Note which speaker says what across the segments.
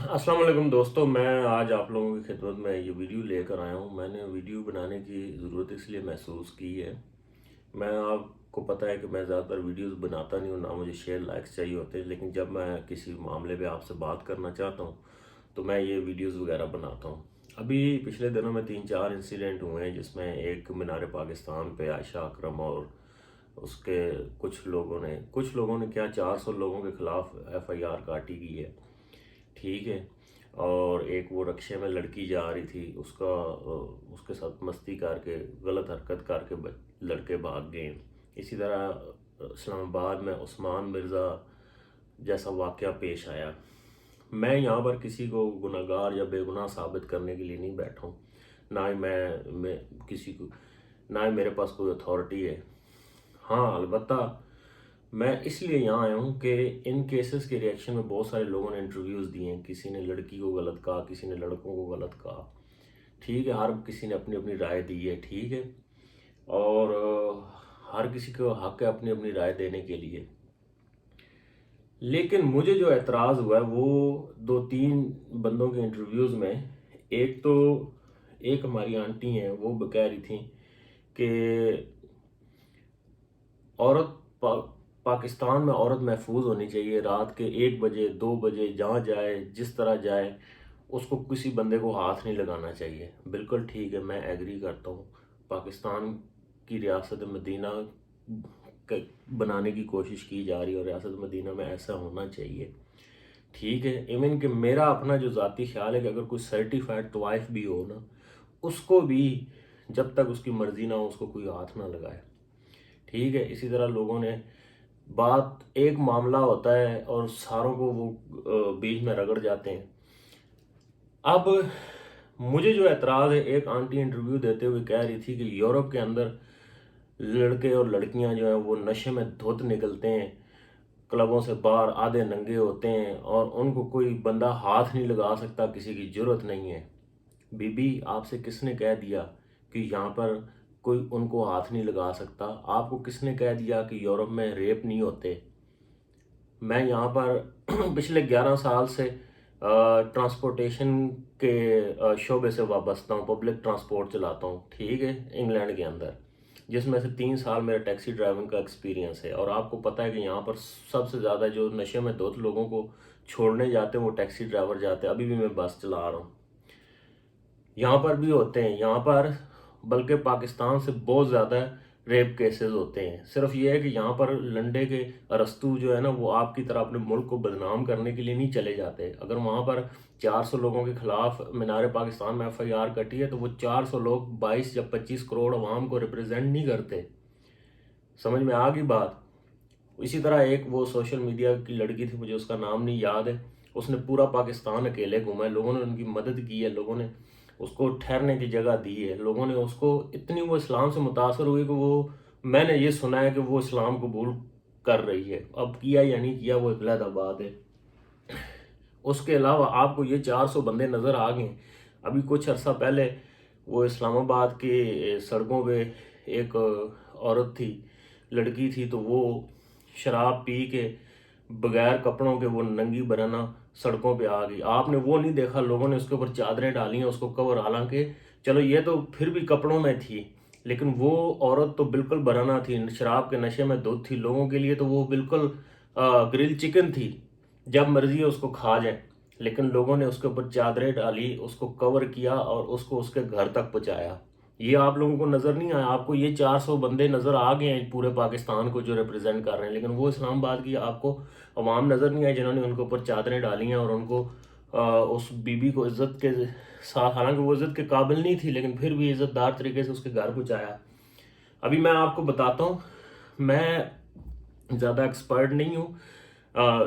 Speaker 1: अस्सलाम वालेकुम दोस्तों, मैं आज आप लोगों की खिदमत में ये वीडियो लेकर आया हूँ। मैंने वीडियो बनाने की ज़रूरत इसलिए महसूस की है। मैं आपको पता है कि मैं ज़्यादातर वीडियोस बनाता नहीं हूँ, ना मुझे शेयर लाइक्स चाहिए होते हैं, लेकिन जब मैं किसी मामले पे आपसे बात करना चाहता हूँ तो मैं ये वीडियोस वगैरह बनाता हूँ। अभी पिछले दिनों में 3-4 इंसिडेंट हुए हैं, जिसमें एक मीनार पाकिस्तान पे आयशा अकरम और उसके कुछ लोगों ने क्या 400 लोगों के खिलाफ एफआईआर काटी गई है। ठीक है। और एक वो रक्शे में लड़की जा रही थी, उसके साथ मस्ती करके गलत हरकत करके लड़के भाग गए। इसी तरह इस्लामाबाद में उस्मान मिर्ज़ा जैसा वाक़या पेश आया। मैं यहाँ पर किसी को गुनहगार या बेगुनाह साबित करने के लिए नहीं बैठा हूँ। ना ही मैं किसी को, ना ही मेरे पास कोई अथॉरिटी है। हाँ, अलबत्ता मैं इसलिए यहाँ आया हूँ कि इन केसेस के रिएक्शन में बहुत सारे लोगों ने इंटरव्यूज़ दिए हैं। किसी ने लड़की को गलत कहा, किसी ने लड़कों को गलत कहा। ठीक है, हर किसी ने अपनी अपनी राय दी है। ठीक है। और हर किसी को हक है अपनी अपनी राय देने के लिए। लेकिन मुझे जो एतराज़ हुआ है वो 2-3 बंदों के इंटरव्यूज़ में। एक तो एक हमारी आंटी हैं, वो कह रही थी कि औरत पाकिस्तान में औरत महफूज होनी चाहिए। रात के 1 बजे 2 बजे जहाँ जाए, जिस तरह जाए, उसको किसी बंदे को हाथ नहीं लगाना चाहिए। बिल्कुल ठीक है, मैं एग्री करता हूँ। पाकिस्तान की रियासत मदीना बनाने की कोशिश की जा रही है और रियासत मदीना में ऐसा होना चाहिए। ठीक है। इवन कि मेरा अपना जो ज़ाती ख्याल है कि अगर कोई सर्टिफाइड तवाइफ भी हो ना, उसको भी जब तक उसकी मर्ज़ी ना हो उसको कोई हाथ ना लगाए। ठीक है। इसी तरह लोगों ने बात, एक मामला होता है और सारों को वो बीच में रगड़ जाते हैं। अब मुझे जो एतराज़ है, एक आंटी इंटरव्यू देते हुए कह रही थी कि यूरोप के अंदर लड़के और लड़कियां जो हैं वो नशे में धुत निकलते हैं, क्लबों से बाहर आधे नंगे होते हैं और उनको कोई बंदा हाथ नहीं लगा सकता, किसी की ज़रूरत नहीं है। बीबी, आपसे किसने कह दिया कि यहाँ पर कोई उनको हाथ नहीं लगा सकता? आपको किसने कह दिया कि यूरोप में रेप नहीं होते? मैं यहाँ पर पिछले 11 साल से ट्रांसपोर्टेशन के शोबे से वाबस्ता हूँ। पब्लिक ट्रांसपोर्ट चलाता हूँ। ठीक है, इंग्लैंड के अंदर, जिसमें से 3 साल मेरा टैक्सी ड्राइविंग का एक्सपीरियंस है। और आपको पता है कि यहाँ पर सबसे ज़्यादा जो नशे में धुत लोगों को छोड़ने जाते हैं वो टैक्सी ड्राइवर जाते हैं। अभी भी मैं बस चला रहा हूँ, यहाँ पर भी होते हैं। यहाँ पर बल्कि पाकिस्तान से बहुत ज़्यादा रेप केसेस होते हैं। सिर्फ ये है कि यहाँ पर लंडे के अरस्तू जो है ना, वो आपकी तरह अपने मुल्क को बदनाम करने के लिए नहीं चले जाते। अगर वहाँ पर 400 लोगों के खिलाफ मीनार पाकिस्तान में एफआईआर कटी है तो वो 400 लोग 22 या 25 करोड़ अवाम को रिप्रेजेंट नहीं करते। समझ में आ गई बात? इसी तरह एक वो सोशल मीडिया की लड़की थी, मुझे उसका नाम नहीं याद है, उसने पूरा पाकिस्तान अकेले घूमा है। लोगों ने उनकी मदद की है, लोगों ने उसको ठहरने की जगह दी है, लोगों ने उसको इतनी, वो इस्लाम से मुतासर हुई कि वो, मैंने ये सुना है कि वो इस्लाम कबूल कर रही है। अब किया या नहीं किया वो अलग बात है। उसके अलावा आपको ये 400 बंदे नज़र आ गए। अभी कुछ अर्सा पहले वो इस्लामाबाद के सड़कों पे एक औरत थी, लड़की थी, तो वो शराब पी के बगैर कपड़ों के वो नंगी बराना सड़कों पे आ गई। आपने वो नहीं देखा, लोगों ने उसके ऊपर चादरें डाली हैं उसको कवर, हालांकि चलो ये तो फिर भी कपड़ों में थी, लेकिन वो औरत तो बिल्कुल बराना थी, शराब के नशे में धुत थी। लोगों के लिए तो वो बिल्कुल ग्रिल चिकन थी, जब मर्जी है उसको खा जाए। लेकिन लोगों ने उसके ऊपर चादरें डाली, उसको कवर किया और उसको उसके घर तक पहुंचाया। ये आप लोगों को नज़र नहीं आया? आपको ये 400 बंदे नज़र आ गए हैं पूरे पाकिस्तान को जो रिप्रेजेंट कर रहे हैं, लेकिन वो इस्लामाबाद की आपको अवाम नज़र नहीं आई जिन्होंने उनके ऊपर चादरें डाली हैं और उनको उस बीबी को इज्जत के साथ, हालांकि वो इज्जत के काबिल नहीं थी, लेकिन फिर भी इज्जतदार तरीके से उसके घर पहुंचाया। अभी मैं आपको बताता हूँ, मैं ज़्यादा एक्सपर्ट नहीं हूँ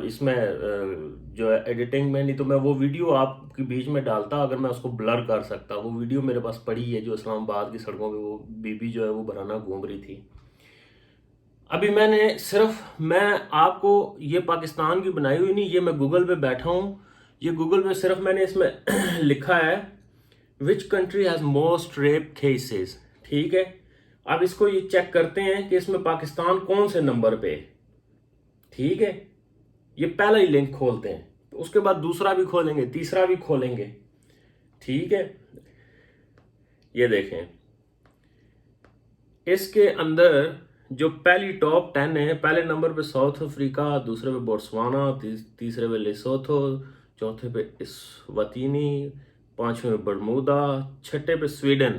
Speaker 1: इसमें, जो है एडिटिंग में। नहीं तो मैं वो वीडियो आपके बीच में डालता अगर मैं उसको ब्लर कर सकता। वो वीडियो मेरे पास पड़ी है, जो इस्लामाबाद की सड़कों पे वो बीबी जो है वो बराना घूम रही थी। अभी मैं आपको ये पाकिस्तान की बनाई हुई नहीं, ये मैं गूगल पे बैठा हूँ। ये गूगल पे सिर्फ मैंने इसमें लिखा है which country has most rape cases. ठीक है। अब इसको ये चेक करते हैं कि इसमें पाकिस्तान कौन से नंबर पे है। ठीक है। ये पहला ही लिंक खोलते हैं, اس کے بعد دوسرا بھی کھولیں گے، تیسرا بھی کھولیں گے، ٹھیک ہے۔ یہ دیکھیں اس کے اندر جو پہلی ٹاپ 10 ہے، پہلے نمبر پہ ساؤتھ افریقہ، دوسرے پہ بوٹسوانا، تیسرے پہ لیسوتھو، چوتھے پہ اسواتینی، پانچویں پہ برمودا، چھٹے پہ سویڈن۔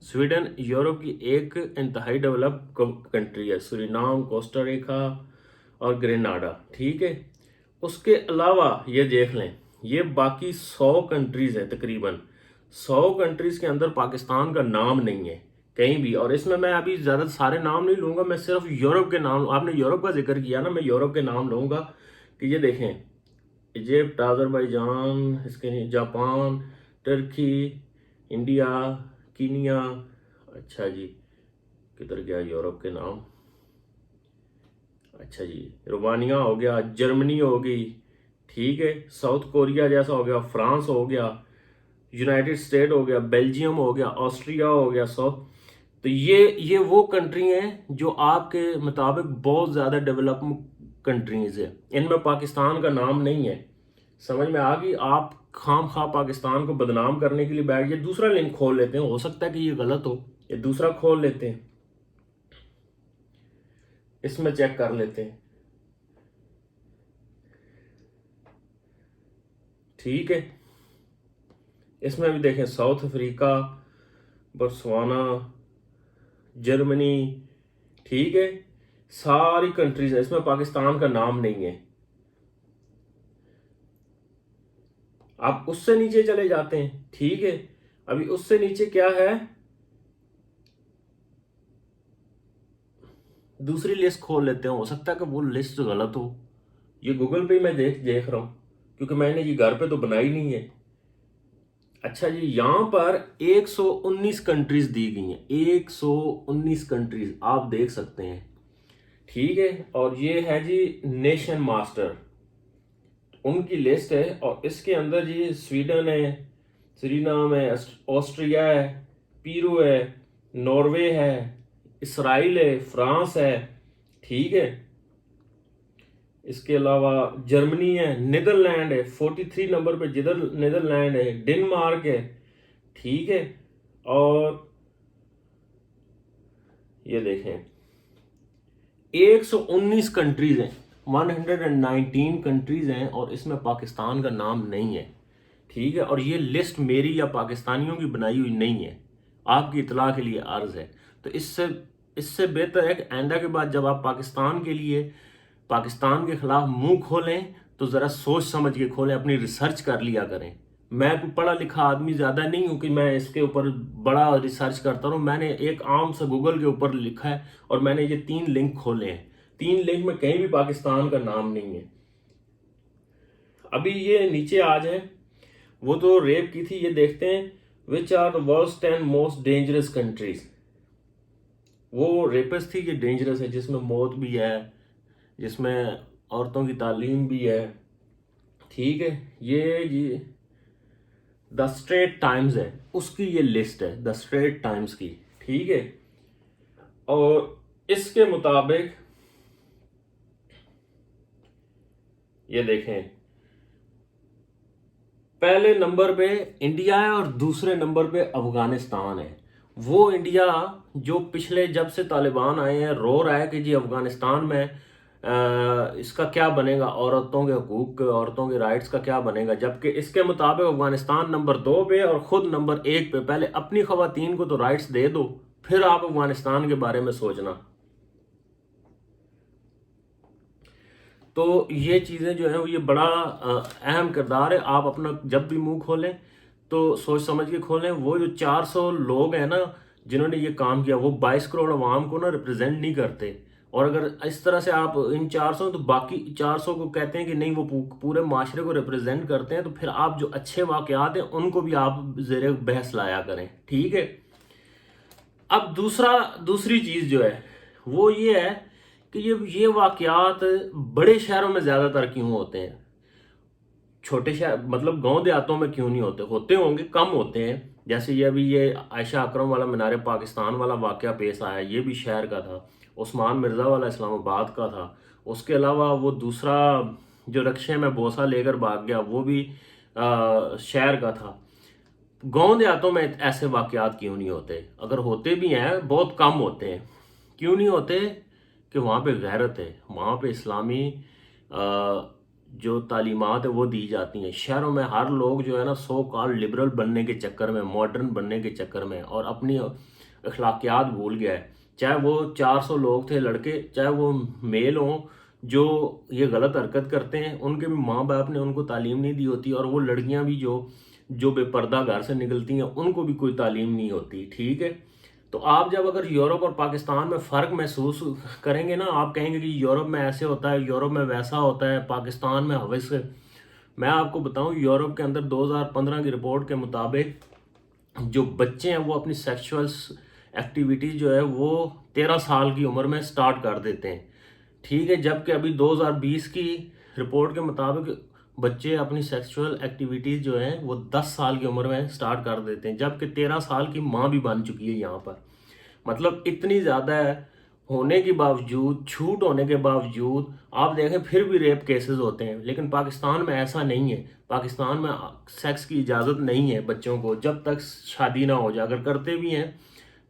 Speaker 1: سویڈن یورپ کی ایک انتہائی ڈیولپ کنٹری ہے، سورینام، کوسٹاریکا اور گریناڈا، ٹھیک ہے۔ اس کے علاوہ یہ دیکھ لیں، یہ باقی 100 کنٹریز ہیں، تقریباً 100 کنٹریز کے اندر پاکستان کا نام نہیں ہے کہیں بھی۔ اور اس میں ابھی زیادہ سارے نام نہیں لوں گا، میں صرف یورپ کے نام، آپ نے یورپ کا ذکر کیا نا، میں یورپ کے نام لوں گا کہ یہ دیکھیں، ایجپٹ، آذربائیجان، اس کے جاپان، ٹرکی، انڈیا، کینیا، اچھا جی کدھر گیا یورپ کے نام، اچھا جی رومانیہ ہو گیا، جرمنی ہو گئی، ٹھیک ہے، ساؤتھ کوریا جیسا ہو گیا، فرانس ہو گیا، یونائٹڈ اسٹیٹ ہو گیا، بیلجیم ہو گیا، آسٹریا ہو گیا، تو یہ وہ کنٹری ہیں جو آپ کے مطابق بہت زیادہ ڈیولپ کنٹریز ہیں، ان میں پاکستان کا نام نہیں ہے۔ سمجھ میں آ گئی؟ آپ خام خواہ پاکستان کو بدنام کرنے کے لیے بیٹھ جائے۔ دوسرا لنک کھول لیتے ہیں، ہو سکتا ہے کہ یہ غلط ہو، یہ دوسرا کھول لیتے ہیں، اس میں چیک کر لیتے ہیں، ٹھیک ہے۔ اس میں بھی دیکھیں ساؤتھ افریقہ، بوتسوانا، جرمنی، ٹھیک ہے، ساری کنٹریز ہیں، اس میں پاکستان کا نام نہیں ہے۔ آپ اس سے نیچے چلے جاتے ہیں، ٹھیک ہے، ابھی اس سے نیچے کیا ہے، دوسری لسٹ کھول لیتے ہیں، ہو سکتا ہے کہ وہ لسٹ غلط ہو، یہ گوگل پہ میں دیکھ رہا ہوں کیونکہ میں نے یہ گھر پہ تو بنائی نہیں ہے۔ اچھا جی، یہاں پر 119 کنٹریز دی گئی ہیں، 119 کنٹریز آپ دیکھ سکتے ہیں، ٹھیک ہے۔ اور یہ ہے جی نیشن ماسٹر، ان کی لسٹ ہے، اور اس کے اندر جی سویڈن ہے، سورینام ہے، آسٹریا ہے، پیرو ہے، ناروے ہے، اسرائیل ہے، فرانس ہے، ٹھیک ہے۔ اس کے علاوہ جرمنی ہے، نیدرلینڈ ہے، 43 نمبر پہ نیدرلینڈ ہے، ڈنمارک ہے، ٹھیک ہے۔ اور یہ دیکھیں 119 کنٹریز ہیں، 119 کنٹریز ہیں، اور اس میں پاکستان کا نام نہیں ہے، ٹھیک ہے۔ اور یہ لسٹ میری یا پاکستانیوں کی بنائی ہوئی نہیں ہے، آپ کی اطلاع کے لیے عرض ہے۔ تو اس سے بہتر ہے کہ آئندہ کے بعد جب آپ پاکستان کے خلاف منہ کھولیں تو ذرا سوچ سمجھ کے کھولیں، اپنی ریسرچ کر لیا کریں۔ میں کوئی پڑھا لکھا آدمی زیادہ نہیں ہوں کہ میں اس کے اوپر بڑا ریسرچ کرتا ہوں، میں نے ایک عام سے گوگل کے اوپر لکھا ہے، اور میں نے یہ 3 لنک کھولے ہیں، 3 لنک میں کہیں بھی پاکستان کا نام نہیں ہے۔ ابھی یہ نیچے آ جائیں، وہ تو ریپ کی تھی، یہ دیکھتے ہیں which are the worst and most dangerous countries۔ وہ ریپس تھی، یہ ڈینجرس ہے، جس میں موت بھی ہے، جس میں عورتوں کی تعلیم بھی ہے، ٹھیک ہے۔ یہ دا اسٹریٹ ٹائمز ہے، اس کی یہ لسٹ ہے، دا اسٹریٹ ٹائمز کی، ٹھیک ہے۔ اور اس کے مطابق یہ دیکھیں پہلے نمبر پہ انڈیا ہے اور دوسرے نمبر پہ افغانستان ہے۔ وہ انڈیا جو پچھلے جب سے طالبان آئے ہیں رو رہا ہے کہ جی افغانستان میں اس کا کیا بنے گا، عورتوں کے حقوق، عورتوں کے رائٹس کا کیا بنے گا، جبکہ اس کے مطابق افغانستان نمبر 2 پہ اور خود نمبر 1 پہ۔ پہلے اپنی خواتین کو تو رائٹس دے دو، پھر آپ افغانستان کے بارے میں سوچنا۔ تو یہ چیزیں جو ہیں یہ بڑا اہم کردار ہے۔ آپ اپنا جب بھی منہ کھولیں تو سوچ سمجھ کے کھولیں۔ وہ جو 400 لوگ ہیں نا جنہوں نے یہ کام کیا، وہ 22 کروڑ عوام کو نا ریپرزینٹ نہیں کرتے، اور اگر اس طرح سے آپ ان 400 تو باقی 400 کو کہتے ہیں کہ نہیں وہ پورے معاشرے کو ریپرزینٹ کرتے ہیں، تو پھر آپ جو اچھے واقعات ہیں ان کو بھی آپ زیر بحث لایا کریں، ٹھیک ہے۔ اب دوسری چیز جو ہے وہ یہ ہے کہ یہ واقعات بڑے شہروں میں زیادہ تر کیوں ہوتے ہیں، چھوٹے شہر مطلب گاؤں دیہاتوں میں کیوں نہیں ہوتے ہوں گے، کم ہوتے ہیں۔ جیسے یہ ابھی یہ عائشہ اکرم والا مینار پاکستان والا واقعہ پیش آیا، یہ بھی شہر کا تھا۔ عثمان مرزا والا اسلام آباد کا تھا۔ اس کے علاوہ وہ دوسرا जो रक्शे में बोसा लेकर भाग गया वो भी शहर का था। गांव देहातों में ऐसे वाकयात क्यों नहीं होते? अगर होते भी हैं बहुत कम होते हैं। क्यों नहीं होते? कि वहाँ पे गैरत है, वहाँ पे इस्लामी जो तालीमात है वो दी जाती हैं। शहरों में हर लोग जो है ना सो कॉल्ड लिबरल बनने के चक्कर में, मॉडर्न बनने के चक्कर में और अपनी अखलाकियात भूल गया है। चाहे वो 400 लोग थे लड़के, चाहे वो मेल हों जो ये गलत हरकत करते हैं, उनके भी माँ बाप ने उनको तालीम नहीं दी होती, और वो लड़कियां भी जो बेपर्दा घर से निकलती हैं उनको भी कोई तालीम नहीं होती। ठीक है, तो आप जब अगर यूरोप और पाकिस्तान में फ़र्क महसूस करेंगे ना, आप कहेंगे कि यूरोप में ऐसे होता है, यूरोप में वैसा होता है, पाकिस्तान में हवस है। मैं आपको बताऊं, यूरोप के अंदर 2015 की रिपोर्ट के मुताबिक जो बच्चे हैं वो अपनी सेक्सुअल एक्टिविटी जो है वो 13 साल की उम्र में स्टार्ट कर देते हैं। ठीक है, जबकि अभी 2020 की रिपोर्ट के मुताबिक बच्चे अपनी सेक्सुअल एक्टिविटीज जो है वो 10 साल की उम्र में स्टार्ट कर देते हैं, जबकि 13 साल की माँ भी बन चुकी है यहाँ पर। मतलब इतनी ज़्यादा होने के बावजूद, छूट होने के बावजूद आप देखें फिर भी रेप केसेस होते हैं। लेकिन पाकिस्तान में ऐसा नहीं है। पाकिस्तान में सेक्स की इजाज़त नहीं है बच्चों को जब तक शादी ना हो जाए। अगर करते भी हैं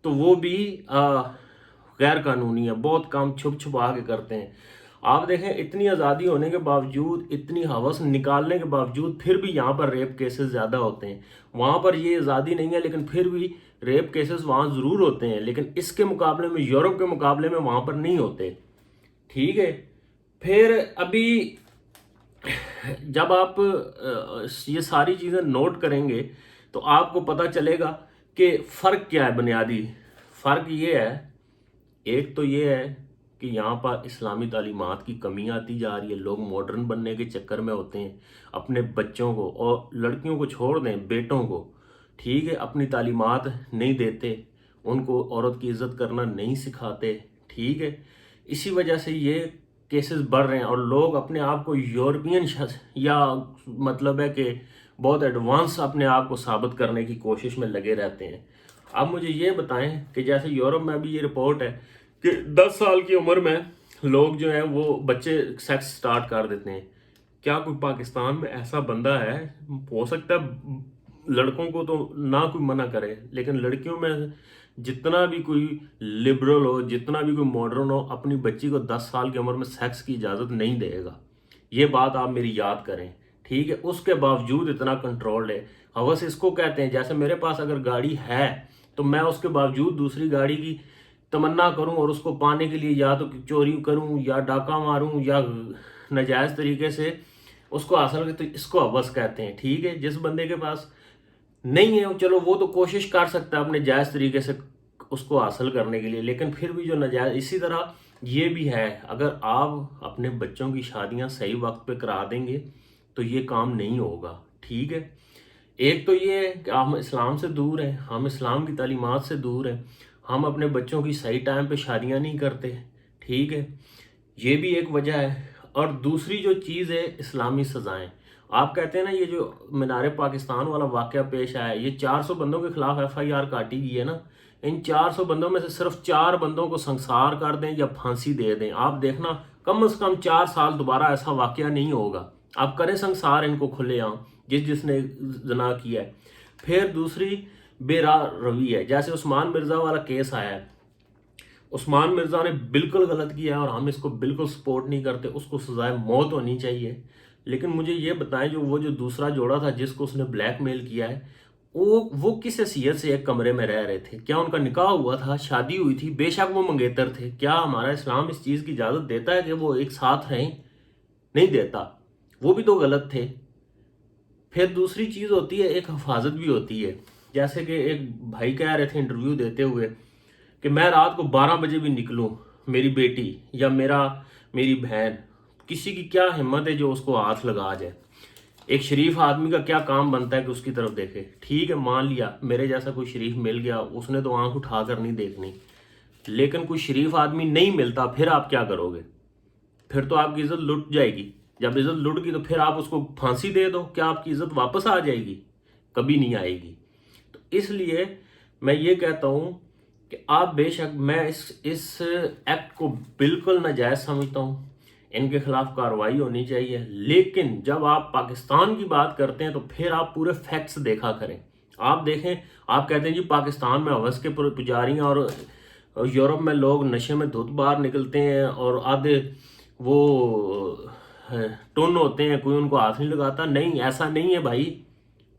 Speaker 1: तो वो भी गैर कानूनी है, बहुत काम छुप छुपा के करते हैं। आप देखें इतनी आज़ादी होने के बावजूद, इतनी हवस निकालने के बावजूद फिर भी यहाँ पर रेप केसेस ज़्यादा होते हैं। वहाँ पर ये आज़ादी नहीं है लेकिन फिर भी रेप केसेस वहाँ ज़रूर होते हैं, लेकिन इसके मुकाबले में, यूरोप के मुकाबले में वहाँ पर नहीं होते। ठीक है, फिर अभी जब आप ये सारी चीज़ें नोट करेंगे तो आपको पता चलेगा कि फ़र्क क्या है। बुनियादी फ़र्क ये है, एक तो ये है कि यहाँ पर इस्लामी तालीमात की कमी आती जा रही है। लोग मॉडर्न बनने के चक्कर में होते हैं, अपने बच्चों को, और लड़कियों को छोड़ दें, बेटों को, ठीक है, अपनी तालीमात नहीं देते, उनको औरत की इज़्ज़त करना नहीं सिखाते। ठीक है, इसी वजह से ये केसेस बढ़ रहे हैं और लोग अपने आप को यूरोपियन या मतलब है कि बहुत एडवांस अपने आप को साबित करने की कोशिश में लगे रहते हैं। अब मुझे ये बताएं कि जैसे यूरोप में भी ये रिपोर्ट है कि 10 साल की उम्र में लोग जो हैं वो बच्चे सेक्स स्टार्ट कर देते हैं। क्या कोई पाकिस्तान में ऐसा बंदा है? हो सकता है लड़कों को तो ना कोई मना करे, लेकिन लड़कियों में जितना भी कोई लिबरल हो, जितना भी कोई मॉडर्न हो, अपनी बच्ची को 10 साल की उम्र में सेक्स की इजाज़त नहीं देगा। ये बात आप मेरी याद करें। ठीक है, उसके बावजूद इतना कंट्रोल्ड है। हवस इसको कहते हैं। जैसे मेरे पास अगर गाड़ी है तो मैं उसके बावजूद दूसरी गाड़ी की तमन्ना करूं और उसको पाने के लिए या तो चोरी करूं या डाका मारूं या नाजायज़ तरीके से उसको हासिल करें, तो इसको हवस कहते हैं। ठीक है, जिस बंदे के पास नहीं है चलो वो तो कोशिश कर सकता है अपने जायज़ तरीके से उसको हासिल करने के लिए, लेकिन फिर भी जो नाजायज़, इसी तरह ये भी है। अगर आप अपने बच्चों की शादियां सही वक्त पे करा देंगे तो ये काम नहीं होगा। ठीक है, एक तो ये है कि हम इस्लाम से दूर हैं, हम इस्लाम की तालीमात से दूर हैं, हम अपने बच्चों की सही टाइम पे शादियां नहीं करते। ठीक है, ये भी एक वजह है। और दूसरी जो चीज़ है, इस्लामी सज़ाएं। आप कहते हैं ना, ये जो मीनार पाकिस्तान वाला वाक़या पेश आया है, ये 400 बंदों के खिलाफ FIR काटी गई है ना, इन 400 बंदों में से सिर्फ 4 बंदों को संसार कर दें या फांसी दे दें, आप देखना कम से कम 4 साल दोबारा ऐसा वाक़या नहीं होगा। आप करें संसार इनको खुलेआम, जिसने जना किया है। फिर दूसरी बेरा रवि है। जैसे उस्मान मिर्ज़ा वाला केस आया है, उस्मान मिर्ज़ा ने बिल्कुल गलत किया है और हम इसको बिल्कुल सपोर्ट नहीं करते, उसको सजाए मौत होनी चाहिए। लेकिन मुझे ये बताएं, जो दूसरा जोड़ा था जिसको उसने ब्लैकमेल किया है, वो किस हैसियत से एक कमरे में रह रहे थे? क्या उनका निकाह हुआ था, शादी हुई थी? बेशक वो मंगेतर थे। क्या हमारा इस्लाम इस चीज़ की इजाज़त देता है कि वो एक साथ रहें? नहीं देता। वो भी तो गलत थे। फिर दूसरी चीज़ होती है, एक हिफाजत भी होती है। जैसे कि एक भाई कह रहे थे इंटरव्यू देते हुए कि मैं रात को 12 बजे भी निकलूं, मेरी बेटी या मेरी बहन, किसी की क्या हिम्मत है जो उसको हाथ लगा जाए? एक शरीफ आदमी का क्या काम बनता है कि उसकी तरफ देखे? ठीक है, मान लिया मेरे जैसा कोई शरीफ मिल गया, उसने तो आंख उठाकर नहीं देखनी, लेकिन कोई शरीफ आदमी नहीं मिलता, फिर आप क्या करोगे? फिर तो आपकी इज्जत लुट जाएगी। जब इज्जत लुट गई तो फिर आप उसको फांसी दे दो, क्या आपकी इज्जत वापस आ जाएगी? कभी नहीं आएगी। तो इसलिए मैं ये कहता हूं कि आप बेशक, मैं इस एक्ट को बिल्कुल नाजायज समझता हूं। ان کے خلاف کارروائی ہونی چاہیے، لیکن جب آپ پاکستان کی بات کرتے ہیں تو پھر آپ پورے فیکٹس دیکھا کریں۔ آپ دیکھیں، آپ کہتے ہیں جی پاکستان میں ہوس کے پجاری ہیں، اور یورپ میں لوگ نشے میں دھت باہر نکلتے ہیں اور آدھے وہ ٹن ہوتے ہیں، کوئی ان کو ہاتھ نہیں لگاتا۔ نہیں، ایسا نہیں ہے بھائی،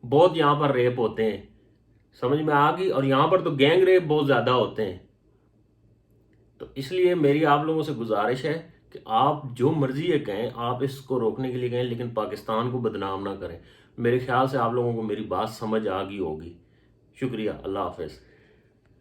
Speaker 1: بہت یہاں پر ریپ ہوتے ہیں، سمجھ میں آ گئی، اور یہاں پر تو گینگ ریپ بہت زیادہ ہوتے ہیں۔ تو اس لیے میری آپ لوگوں سے گزارش ہے کہ آپ جو مرضی ہے کہیں، آپ اس کو روکنے کے لیے کہیں، لیکن پاکستان کو بدنام نہ کریں۔ میرے خیال سے آپ لوگوں کو میری بات سمجھ آ گئی ہوگی۔ شکریہ، اللہ حافظ۔